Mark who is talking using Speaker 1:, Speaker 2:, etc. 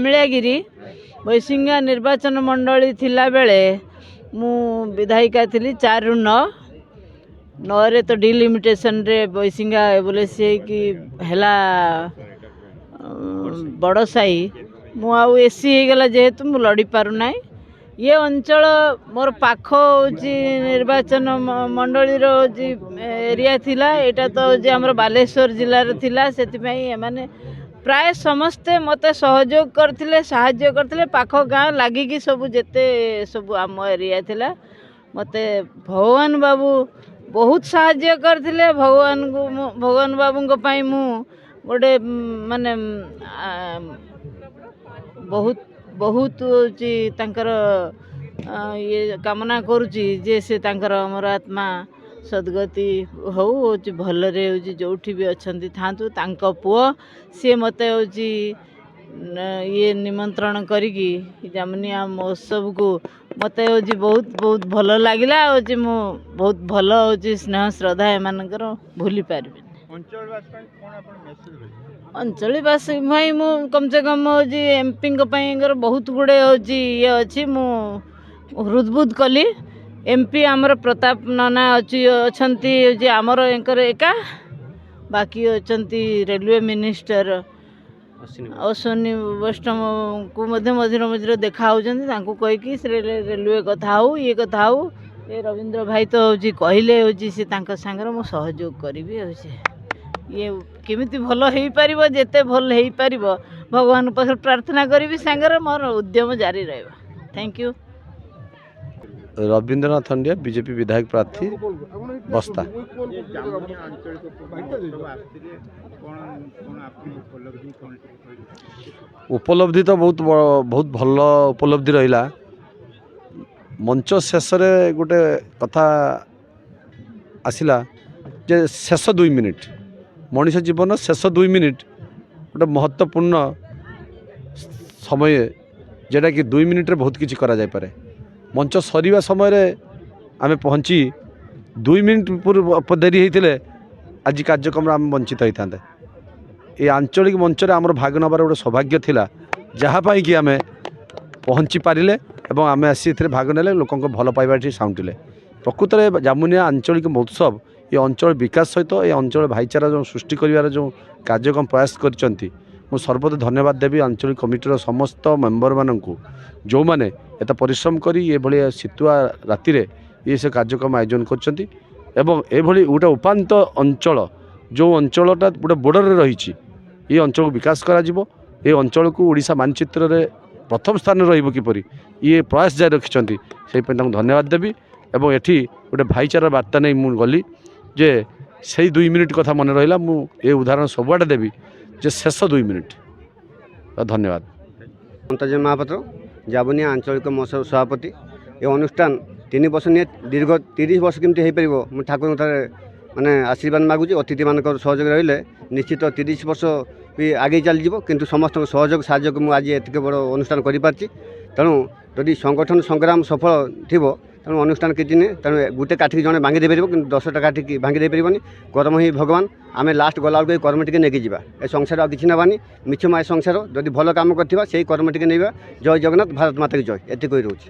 Speaker 1: कमिलागिरी बैसिंगा निर्वाचन मंडली थिला बेले मु विधायिका थी 4 ରୁ 9 रे तो डिलिमिटेशन रे बैसिंगा बोले सी कि हेला बड़ साई मु आउ एसी हो गला जेहेतु मु लड़ी पारु ना ये अंचल मोर पाख होची निर्वाचन मंडली रो जी एरिया थिला एटा तो जे हमर बालेश्वर जिल्ला रे थिला सेति पई माने प्राय समस्ते मते सहयोग करथिले साहाय्य करथिले पाख गाँ लागिकी सब जेते सब आम एरिया थिला मते भगवान बाबू बहुत साहाय्य करथिले भगवान बाबू को पई मु गोटे माने बहुत बहुत होची तांकर ये कामना करुची जे से तांकर अमर आत्मा सद्गति हो भलरे होची जोठी भी अछंती थांतु तांको पुओ से मते होची ये निमंत्रण करिकी जामुनिया महोत्सव को मते होची बहुत बहुत भल लागिला होची मु बहुत भल होची स्नेह श्रद्धा एमानकर भूली पारबे अंचलवासी भाई मु कम से कम होची एमपी बहुत गुड़े होची ये अच्छी मु हृदबुद कली एमपी आमर प्रताप नना अच्छी आमर एंकर एका बाकी अच्छी रेलवे मिनिस्टर अश्विनी वैष्णव को मझिरे मझिरे देखा कहीकि रेलवे कथा हो ये कथा हो ये रविंद्र भाई तो हूँ कहले हूँ सी सागर मु सहयोग करी ये केमिति भल हो पारिबो जेते भल हो पारिबो भगवान पाखर प्रार्थना करी सांगर मोर उद्यम जारी रहबा। Thank you.
Speaker 2: Rabindranath Handia BJP विधायक प्रार्थी बस्ता। उपलब्धि तो बहुत बहुत भल उपलब्धि रहिला मंच शेष गोटे कथा आसिला जे शेष 2 मिनिट मनीष जीवन शेष 2 मिनिट गोटे महत्वपूर्ण समय जेटा कि 2 मिनिट रे बहुत किसी करा जाय पारे मंच सरीवा समय आमे पहुँची 2 मिनिट पूर्व देरी होते आज कार्यक्रम आम वंचित होता ये आंचलिक मंच आमर भाग नबार गोटे सौभाग्य थिला जहाँपाई कि आमे पहुँची पारिले एवं आमे आसी भाग नेले लोक भल पाइबा साउंटिले प्रकृत में जामुनिया आंचलिक महोत्सव ये अंचल विकास सहित ये अंचल भाईचारा जो सृष्टि कर जो कार्यक्रम प्रयास कर सर्वदा धन्यवाद देवी आंचलिक कमिटीर समस्त मेंबर मानू जो मैंने एत परिश्रम करी ये भली शीतुआ राति ये से कार्यक्रम आयोजन कर गोटे उपात अंचल जो अंचलटा गोटे बोर्डर रही ये अंचल को विकास करा ये अंचल को ओडिशा मानचित्र रे प्रथम स्थान रहिबो किपरि ये प्रयास जारी रखिछंती से धन्यवाद देवी एवं एठी गोटे भाईचारा वार्ता नहीं मु गली जे से 2 मिनिट कथा मन रहा मु ये उदाहरण सबुआटे देवी जे शेष 2 मिनिट। धन्यवाद।
Speaker 3: अंतर्जन महापात्र जामुनिया आंचलिक महोत्सव सभापति ये अनुष्ठान 3 वर्ष नहीं दीर्घ 30 वर्ष केमती हो पार मुझे ठाकुर माने आशीर्वाद मागुची अतिथि मान सहयोग रही निश्चित 30 वर्ष भी आगे चली किंतु समस्त सहयोग साहय मुझे आज एतिक बड़ अनुष्ठान करें तेणु जदि संगठन संग्राम सफल थी तेणु अनुष्ठान किसी नहीं तेणु गोटे काठी जड़े भांगी दे पार कि 10टा काठी भांगी दे पारनि कर्म ही भगवान आम लास्ट गला बेलू कर्म टी नहीं जावा ए संसार आ कि नानी मिछ माए संसार जदि भल कम कर कर्म टी नहीं जय जगन्नाथ भारत माता की जय एति कही रोचे।